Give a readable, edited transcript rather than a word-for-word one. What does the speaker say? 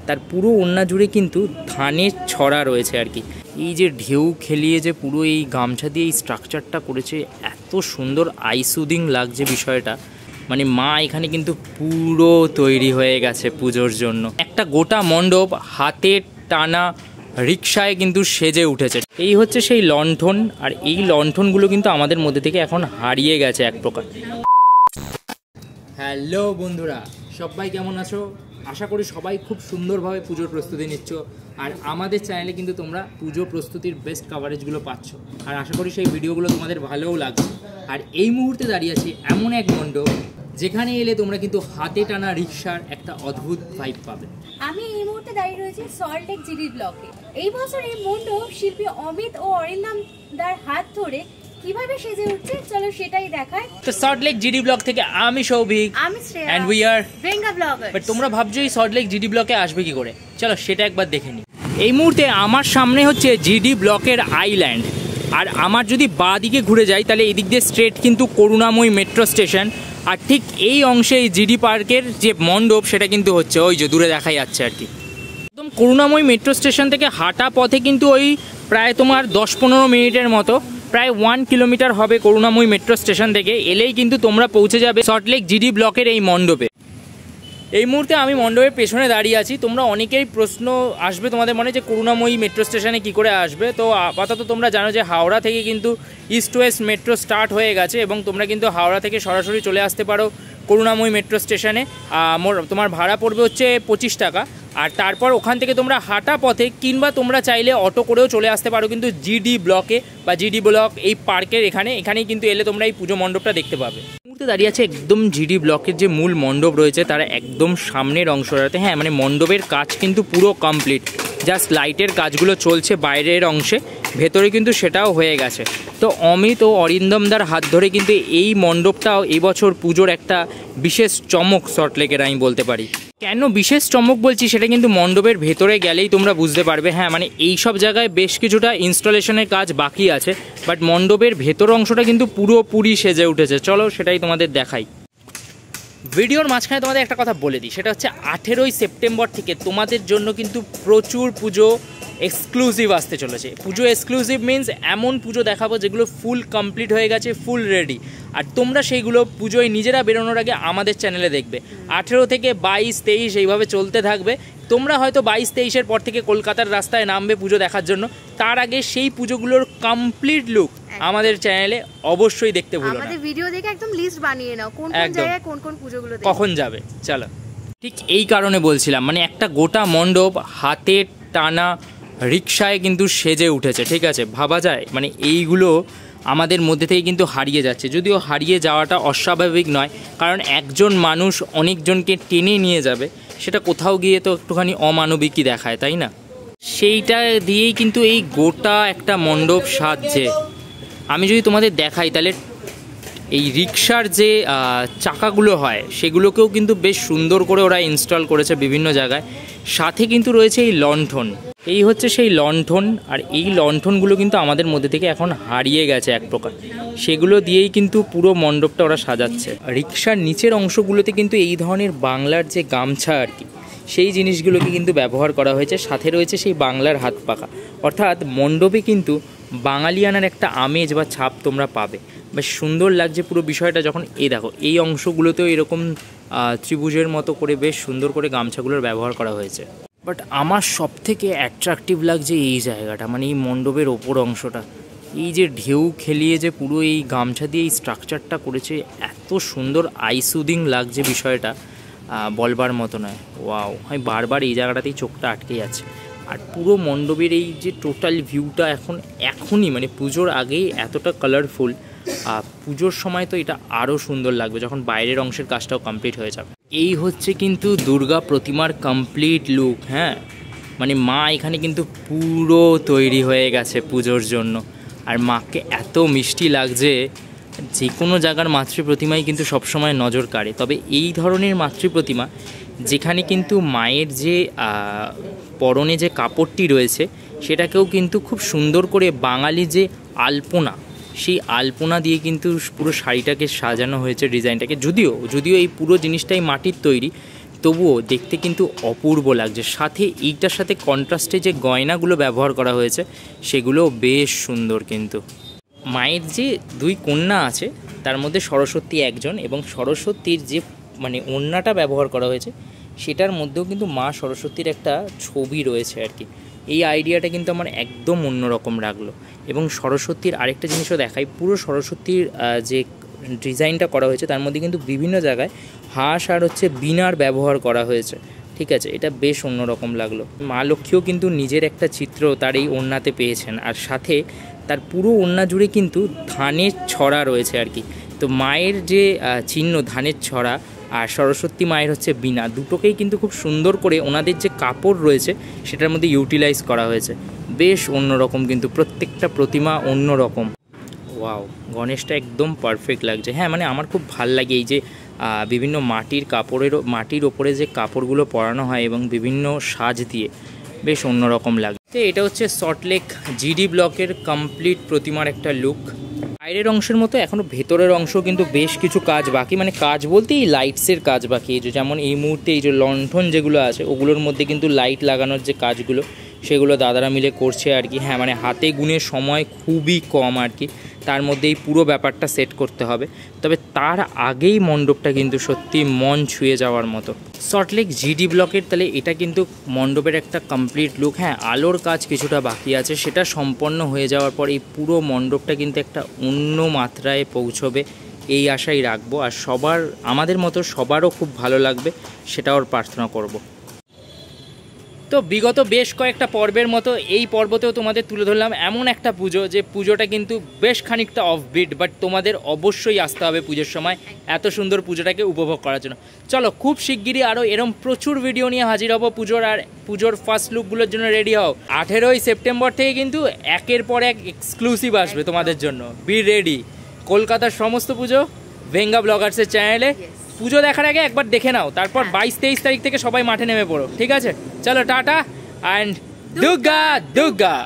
তার পুরো ওড়না জুড়ে কিন্তু ধানের ছড়া রয়েছে আর কি। এই যে ঢেউ খেলিয়ে যে পুরো এই গামছা দিয়ে এই স্ট্রাকচারটা করেছে, এত সুন্দর আইসুদিং লাগছে বিষয়টা। মানে মা এখানে কিন্তু পুরো তৈরি হয়ে গেছে পুজোর জন্য। একটা গোটা মণ্ডপ হাতে টানা রিকশায় কিন্তু সেজে উঠেছে। এই হচ্ছে সেই লণ্ঠন, আর এই লণ্ঠনগুলো কিন্তু আমাদের মধ্যে থেকে এখন হারিয়ে গেছে এক প্রকার। হ্যালো বন্ধুরা, সবাই কেমন আছো? আশা করি সবাই খুব সুন্দরভাবে পুজোর প্রস্তুতি নিচ্ছ। আর আমাদের চ্যানেলে কিন্তু তোমরা পুজো প্রস্তুতির বেস্ট কভারেজগুলো পাচ্ছ, আর আশা করি সেই ভিডিওগুলো তোমাদের ভালোও লাগছে। আর এই মুহূর্তে দাঁড়িয়ে আছি এমন এক মণ্ডপ যেখানে এলে তোমরা কিন্তু হাতে টানা রিকশার একটা অদ্ভুত ভাইব পাবে। আমি এই মুহূর্তে দাঁড়িয়ে রয়েছি সল্টলেক জিডি ব্লকে। এই বছর এই মণ্ডপ শিল্পী অমিত ও অরিন্দম দার হাত ধরে কিভাবে সেজে উঠছে, চলো সেটাই দেখাই। তো সল্টলেক জিডি ব্লক থেকে আমি সৌভিক, আমি Shreya, and we are Benga bloggers. But তোমরা ভাবছো এই সল্টলেক জিডি ব্লকে আসবে কি করে, চলো সেটা একবার দেখে নিই। এই মুহূর্তে আমার সামনে হচ্ছে জিডি ব্লকের আইল্যান্ড, আর আমার যদি বাঁ দিকে ঘুরে যাই তাহলে এই দিক দিয়ে স্ট্রেট কিন্তু করুণাময়ী মেট্রো স্টেশন। আর ঠিক এই অংশে এই জিডি পার্কের যে মণ্ডপ সেটা কিন্তু হচ্ছে ওই যে দূরে দেখা যাচ্ছে আর কি। একদম করুণাময়ী মেট্রো স্টেশন থেকে হাঁটা পথে কিন্তু ওই প্রায় তোমার 10-15 মিনিটের মতো, প্রায় 1 কিলোমিটার হবে করুণাময়ী মেট্রো স্টেশন থেকে এলেই কিন্তু তোমরা পৌঁছে যাবে সল্টলেক জিডি ব্লকের এই মণ্ডপে। এই মুহূর্তে আমি মণ্ডপের পেছনে দাঁড়িয়ে আছি। তোমরা অনেকেই প্রশ্ন আসবে তোমাদের মনে যে করুণাময়ী মেট্রো স্টেশনে কি করে আসবে। তো আপাতত তোমরা জানো যে হাওড়া থেকে কিন্তু ইস্ট ওয়েস্ট মেট্রো স্টার্ট হয়ে গেছে, এবং তোমরা কিন্তু হাওড়া থেকে সরাসরি চলে আসতে পারো করুণাময়ী মেট্রো স্টেশনে। তোমার ভাড়া পড়বে হচ্ছে 25 টাকা। আর তারপর ওখান থেকে তোমরা হাঁটা পথে কিংবা তোমরা চাইলে অটো করেও চলে আসতে পারো কিন্তু জিডি ব্লকে বা জিডি ব্লক এই পার্কের এখানেই কিন্তু এলে তোমরা এই পুজো মণ্ডপটা দেখতে পাবে। মুহূর্তে দাঁড়িয়ে আছে একদম জিডি ব্লকের যে মূল মণ্ডপ রয়েছে তার একদম সামনের অংশটাতে। হ্যাঁ, মানে মণ্ডপের কাজ কিন্তু পুরো কমপ্লিট, জাস্ট লাইটের কাজগুলো চলছে বাইরের অংশে, ভেতরে কিন্তু সেটাও হয়ে গেছে। তো অমিত ও অরিন্দমদার হাত ধরে কিন্তু এই মণ্ডপটাও এই বছর পুজোর একটা বিশেষ চমক সল্টলেকের আমি বলতে পারি। কেন বিশেষ চমক বলছি সেটা কিন্তু মণ্ডপের ভেতরে গেলেই তোমরা বুঝতে পারবে। হ্যাঁ, মানে এই সব জায়গায় বেশ কিছুটা ইনস্টলেশনের কাজ বাকি আছে, বাট মণ্ডপের ভেতর অংশটা কিন্তু পুরোপুরি সেজে উঠেছে। চলো সেটাই তোমাদের দেখাই। ভিডিওর মাঝখানে তোমাদের একটা কথা বলে দিই, সেটা হচ্ছে 18ই সেপ্টেম্বর থেকে তোমাদের জন্য কিন্তু প্রচুর পুজো এক্সক্লুসিভ আসতে চলেছে। পুজো এক্সক্লুসিভ মিনস এমন পুজো দেখাবো যেগুলো ফুল কমপ্লিট হয়ে গেছে, ফুল রেডি, আর তোমরা সেইগুলো পুজোয় নিজেরা বেরোনোর আগে আমাদের চ্যানেলে দেখবে। 18 থেকে 22-23 এইভাবে চলতে থাকবে। তোমরা হয়তো 22-23-এর পর থেকে কলকাতার রাস্তায় নামবে পুজো দেখার জন্য, তার আগে সেই পুজোগুলোর কমপ্লিট লুক আমাদের চ্যানেলে অবশ্যই দেখতে ভুলো না। আমাদের ভিডিও দেখে একদম লিস্ট বানিয়ে নাও কোন কোন জায়গায় কোন কোন পুজোগুলো কখন যাবে। চলো, ঠিক এই কারণে বলছিলাম, মানে একটা গোটা মণ্ডপ হাতে টানা রিকশায় কিন্তু সেজে উঠেছে, ঠিক আছে? ভাবা যায় মানে এইগুলো আমাদের মধ্যে থেকে কিন্তু হারিয়ে যাচ্ছে। যদিও হারিয়ে যাওয়াটা অস্বাভাবিক নয়, কারণ একজন মানুষ অনেকজনকে টেনে নিয়ে যাবে, সেটা কোথাও গিয়ে তো একটুখানি অমানবিকই দেখায়, তাই না? সেইটা দিয়েই কিন্তু এই গোটা একটা মণ্ডপ সাজছে। আমি যদি তোমাদের দেখাই তাহলে এই রিকশার যে চাকাগুলো হয় সেগুলোকেও কিন্তু বেশ সুন্দর করে ওরা ইনস্টল করেছে বিভিন্ন জায়গায়। সাথে কিন্তু রয়েছে এই লণ্ঠন, এই হচ্ছে সেই লণ্ঠন, আর এই লণ্ঠনগুলো কিন্তু আমাদের মধ্যে থেকে এখন হারিয়ে গেছে এক প্রকার। সেগুলো দিয়েই কিন্তু পুরো মণ্ডপটা ওরা সাজাচ্ছে। রিকশার নিচের অংশগুলোতে কিন্তু এই ধরনের বাংলার যে গামছা আর কি, সেই জিনিসগুলোকে কিন্তু ব্যবহার করা হয়েছে। সাথে রয়েছে সেই বাংলার হাত পাখা, অর্থাৎ মণ্ডপে কিন্তু বাঙালিয়ানার একটা আমেজ বা ছাপ তোমরা পাবে। বেশ সুন্দর লাগছে পুরো বিষয়টা। যখন এই দেখো এই অংশগুলোতেও এরকম ত্রিভুজের মতো করে বেশ সুন্দর করে গামছাগুলোর ব্যবহার করা হয়েছে। বাট আমার সবথেকে অ্যাট্রাকটিভ লাগছে এই জায়গাটা, মানে এই মণ্ডপের ওপর অংশটা। এই যে ঢেউ খেলিয়ে যে পুরো এই গামছা দিয়ে এই স্ট্রাকচারটা করেছে, এত সুন্দর আইসুদিং লাগছে বিষয়টা, বলবার মতো নয়। ওয়াও, আমি বারবার এই জায়গাটাতেই চোখটা আটকে যাচ্ছে। আর পুরো মণ্ডপের এই যে টোটাল ভিউটা এখনই মানে পুজোর আগেই এতটা কালারফুল, পুজোর সময় তো এটা আরও সুন্দর লাগবে যখন বাইরের অংশের কাজটাও কমপ্লিট হয়ে যাবে। এই হচ্ছে কিন্তু দুর্গা প্রতিমার কমপ্লিট লুক। হ্যাঁ, মানে মা এখানে কিন্তু পুরো তৈরি হয়ে গেছে পুজোর জন্য, আর মাকে এত মিষ্টি লাগছে। যে কোনো জায়গার মাতৃ প্রতিমাই কিন্তু সবসময় নজর কাড়ে, তবে এই ধরনের মাতৃ প্রতিমা যেখানে কিন্তু মায়ের যে পরনে যে কাপড়টি রয়েছে সেটাকেও কিন্তু খুব সুন্দর করে বাঙালি যে আলপনা, সেই আলপনা দিয়ে কিন্তু পুরো শাড়িটাকে সাজানো হয়েছে, ডিজাইনটাকে। যদিও এই পুরো জিনিসটাই মাটির তৈরি, তবুও দেখতে কিন্তু অপূর্ব লাগছে। সাথে এইটার সাথে কন্ট্রাস্টে যে গয়নাগুলো ব্যবহার করা হয়েছে সেগুলোও বেশ সুন্দর। কিন্তু মায়ের যে 2 কন্যা আছে তার মধ্যে সরস্বতী একজন, এবং সরস্বতীর যে মানে ওড়নাটা ব্যবহার করা হয়েছে সেটার মধ্যেও কিন্তু মা সরস্বতীর একটা ছবি রয়েছে আর কি। এই আইডিয়াটা কিন্তু আমার একদম অন্যরকম লাগলো। এবং সরস্বতীর আরেকটা জিনিসও দেখাই, পুরো সরস্বতীর যে ডিজাইনটা করা হয়েছে তার মধ্যে কিন্তু বিভিন্ন জায়গায় হাঁস আর বীণার ব্যবহার করা হয়েছে, ঠিক আছে, এটা বেশ অন্যরকম লাগলো। মা লক্ষ্মীও কিন্তু নিজের একটা চিত্র তার এই ওড়নাতে পেয়েছেন, আর সাথে তার পুরো ওড়না জুড়ে কিন্তু ধানের ছড়া রয়েছে আর কি। তো মায়ের যে চিহ্ন ধানের ছড়া আর সরস্বতী মায়ের বীণা, দুটোকেই কিন্তু খুব সুন্দর করে ওনাদের যে কাপড় রয়েছে সেটার মধ্যে ইউটিলাইজ করা হয়েছে। বেশ অন্যরকম, কিন্তু প্রত্যেকটা প্রতিমা অন্যরকম। ওয়াও, গণেশটা একদম পারফেক্ট লাগছে। হ্যাঁ, মানে আমার খুব ভাল লাগে এই যে বিভিন্ন মাটির ওপরে যে কাপড়গুলো পরানো হয় এবং বিভিন্ন সাজ দিয়ে বেশ অন্যরকম লাগে। তো এটা সল্টলেক জিডি ব্লকের কমপ্লিট প্রতিমার একটা লুক। বাইরের অংশের মতো এখনও ভেতরের অংশ কিন্তু বেশ কিছু কাজ বাকি, মানে কাজ বলতে এই লাইটসের কাজ বাকি। এই যেমন এই মুহূর্তে এই যে লণ্ঠন যেগুলো আছে ওগুলোর মধ্যে কিন্তু লাইট লাগানোর যে কাজগুলো সেগুলো দাদারা মিলে করছে আর কি। হ্যাঁ, মানে হাতে গুনে সময় খুবই কম আর কি, তার মধ্যে এই পুরো ব্যাপারটা সেট করতে হবে। তবে তার আগেই মণ্ডপটা কিন্তু সত্যি মন ছুঁয়ে যাওয়ার মতো। সল্টলেক জিডি ব্লকের তাহলে এটা কিন্তু মণ্ডপের একটা কমপ্লিট লুক। হ্যাঁ, আলোর কাজ কিছুটা বাকি আছে, সেটা সম্পন্ন হয়ে যাওয়ার পর এই পুরো মণ্ডপটা কিন্তু একটা অন্য মাত্রায় পৌঁছবে এই আশাই রাখবো। আর আমাদের মতো সবারও খুব ভালো লাগবে সেটাও প্রার্থনা করব। তো বিগত বেশ কয়েকটা পর্বের মতো এই পর্বতেও তোমাদের তুলে ধরলাম এমন একটা পুজো, যে পুজোটা কিন্তু বেশ খানিকটা অফবিট, বাট তোমাদের অবশ্যই আসতে হবে পুজোর সময় এত সুন্দর পুজোটাকে উপভোগ করার জন্য। চলো, খুব শিগগিরই আরও এরম প্রচুর ভিডিও নিয়ে হাজির হবো পুজোর ফার্স্ট লুকগুলোর জন্য রেডি হও। 18ই সেপ্টেম্বর থেকে কিন্তু একের পর এক এক্সক্লুসিভ আসবে তোমাদের জন্য, বি রেডি। কলকাতার সমস্ত পুজো ভেঙ্গা ব্লগার্সের চ্যানেলে। পুজো দেখার আগে একবার দেখে নাও, তারপর 22-23 তারিখ থেকে সবাই মাঠে নেমে পড়ো, ঠিক আছে? চলো, টাটা অ্যান্ড দুর্গা দুর্গা।